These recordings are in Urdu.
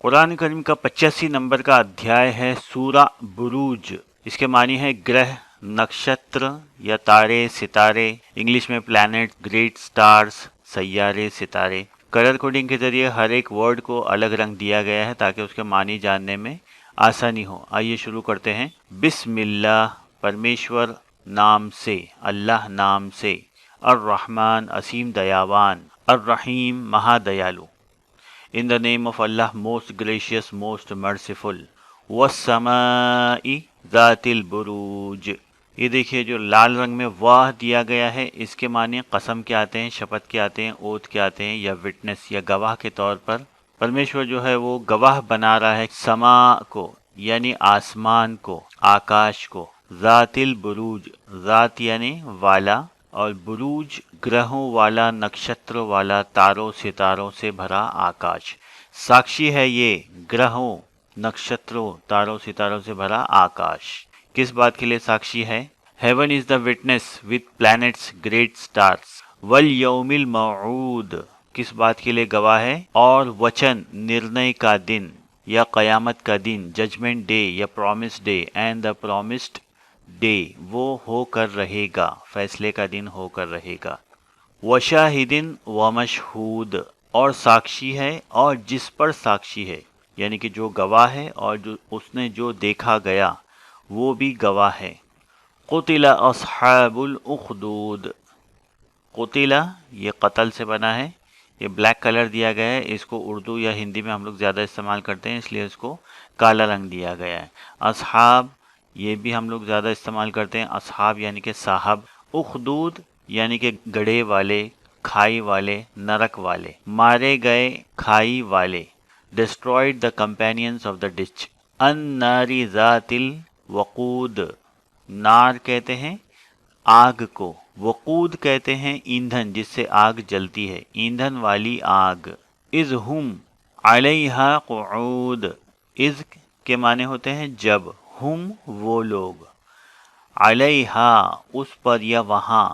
قرآن کریم کا 85 نمبر کا ادھیائے ہے سورہ بروج۔ اس کے معنی ہے گرہ، نکشتر یا تارے، ستارے، انگلش میں پلانٹ، گریٹ سٹارز، سیارے، ستارے۔ کلر کوڈنگ کے ذریعے ہر ایک ورڈ کو الگ رنگ دیا گیا ہے تاکہ اس کے معنی جاننے میں آسانی ہو۔ آئیے شروع کرتے ہیں۔ بسم اللہ، پرمیشور نام سے، اللہ نام سے، الرحمن اسیم دیاوان، الرحیم مہا Diallo. In the name of Allah, most gracious, most merciful. وَالسَّمَاءِ ذَاتِ الْبُرُوجِ۔ یہ دیکھیے جو لال رنگ میں واہ دیا گیا ہے، اس کے معنی قسم کے آتے ہیں، شپت کے آتے ہیں، اوتھ کے آتے ہیں، یا وٹنس یا گواہ کے طور پر۔ پرمیشور جو ہے وہ گواہ بنا رہا ہے سما کو، یعنی آسمان کو، آکاش کو۔ ذات البروج، ذات یعنی والا، اور بروج گرہوں والا، نکشتروں والا، تاروں ستاروں سے بھرا آکاش۔ ساکشی ہے یہ گرہوں، نکشتروں، تاروں ستاروں سے بھرا آکاش۔ کس بات کے لیے ساکشی ہے؟ Heaven is the witness with plants, great stars. والیوم الموعود، کس بات کے لیے گواہ ہے؟ اور وچن، نرنئے کا دن یا قیامت کا دن، ججمنٹ ڈے یا promise day, and the promised day, وہ ہو کر رہے گا، فیصلے کا دن ہو کر رہے گا۔ وشاہدن ومشہود، اور ساکشی ہے اور جس پر ساکشی ہے، یعنی کہ جو گواہ ہے اور جو اس نے جو دیکھا گیا وہ بھی گواہ ہے۔ قتل اصحاب الاخدود، قتل یہ قتل سے بنا ہے، یہ بلیک کلر دیا گیا ہے، اس کو اردو یا ہندی میں ہم لوگ زیادہ استعمال کرتے ہیں، اس لیے اس کو کالا رنگ دیا گیا ہے۔ اصحاب یہ بھی ہم لوگ زیادہ استعمال کرتے ہیں، اصحاب یعنی کہ صاحب۔ اخدود یعنی کہ گڑھے والے، کھائی والے، نرک والے، مارے گئے کھائی والے۔ destroyed the companions of the ditch۔ النار ذات الوقود، نار کہتے ہیں آگ کو، وقود کہتے ہیں ایندھن جس سے آگ جلتی ہے، ایندھن والی آگ۔ اذ ہم علیہا قعود، اذ کے معنی ہوتے ہیں جب، ہم وہ لوگ، علیہا اس پر یا وہاں،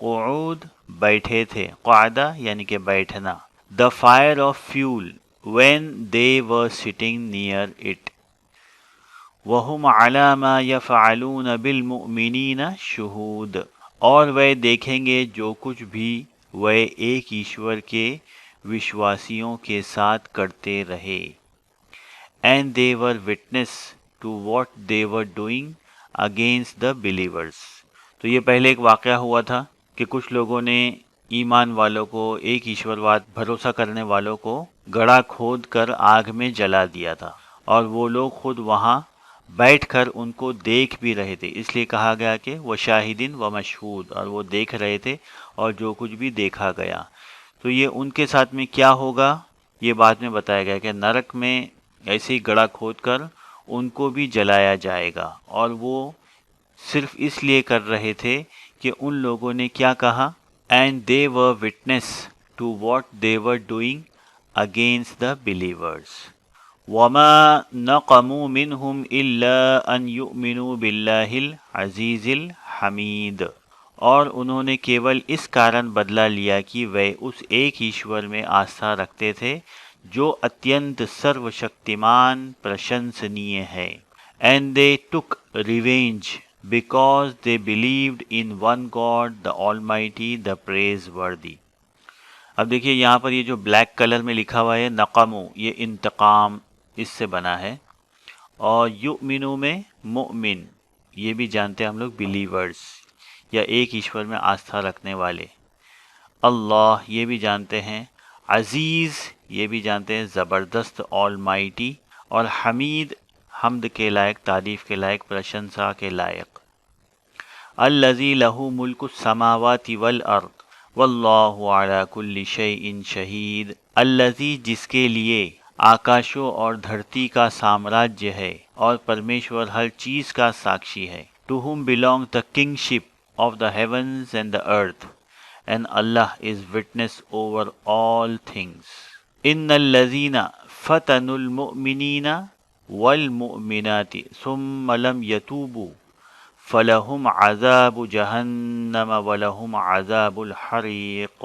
قعود بیٹھے تھے، قعدہ یعنی کہ بیٹھنا۔ the fire of fuel when they were sitting near it۔ وَهُمْ عَلَى مَا يَفْعَلُونَ بِالْمُؤْمِنِينَ شُهُودٌ، اور وہ دیکھیں گے جو کچھ بھی وہ ایک ایشور کے وشواسیوں کے ساتھ کرتے رہے۔ and they were witness to what they were doing against the believers۔ تو یہ پہلے ایک واقعہ ہوا تھا کہ کچھ لوگوں نے ایمان والوں کو، ایک ایشورواد بھروسہ کرنے والوں کو گڑھا کھود کر آگ میں جلا دیا تھا، اور وہ لوگ خود وہاں بیٹھ کر ان کو دیکھ بھی رہے تھے، اس لیے کہا گیا کہ وہ شاہدین و مشہود، اور وہ دیکھ رہے تھے اور جو کچھ بھی دیکھا گیا۔ تو یہ ان کے ساتھ میں کیا ہوگا یہ بعد میں بتایا گیا کہ نرک میں ایسے ہی گڑھا کھود کر ان کو بھی جلایا جائے گا، اور وہ صرف اس لیے کر رہے تھے کہ ان لوگوں نے کیا کہا، and they were witness to what they were doing against the believers۔ وَمَا نَقَمُوا مِنْهُمْ إِلَّا أَنْ يُؤْمِنُوا بِاللَّهِ الْعَزِيزِ الْحَمِيدِ، اور انہوں نے کیول اس کارن بدلہ لیا کہ وہ اس ایک ایشور میں آستھا رکھتے تھے جو اتینت سرو شکتیمان پرشنسنیے ہے۔ and they took revenge because they believed in one God, the Almighty, the Praiseworthy۔ اب دیکھیے یہاں پر یہ جو بلیک کلر میں لکھا ہوا ہے نقمو، یہ انتقام اس سے بنا ہے، اور یؤمنو میں مؤمن، یہ بھی جانتے ہیں ہم لوگ بلیورز یا ایک ایشور میں آستھا رکھنے والے۔ اللہ یہ بھی جانتے ہیں، عزیز یہ بھی جانتے ہیں زبردست، آل مائٹی، اور حمید حمد کے لائق، تعریف کے لائق، پرشنسا کے لائق۔ الذی لہ ملک السماوات والارض واللہ علی کل شیء شہید۔ الذی جس کے لیے آکاشوں اور دھرتی کا سامراجیہ ہے اور پرمیشور ہر چیز کا ساکشی ہے۔ To whom belong the kingship of the heavens and the earth and Allah is witness over all things۔ ان الذین فتنوا المؤمنین والمؤمنات ثم لم يتوبوا فلهم عذاب جہنم ولهم عذاب الحریق۔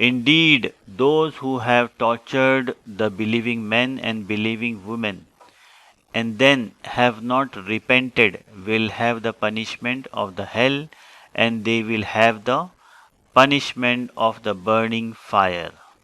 Indeed, those who have tortured the believing men and believing women and then have not repented will have the punishment of the hell, and they will have the punishment of the burning fire.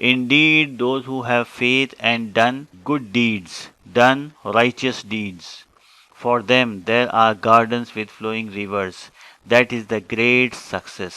Indeed, those who have faith and done good deeds, done righteous deeds, for them there are gardens with flowing rivers. That is the great success.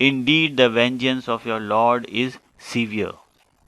Indeed the vengeance of your Lord is severe.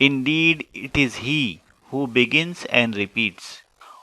Indeed it is he who begins and repeats.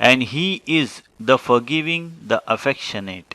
And he is the forgiving, the affectionate.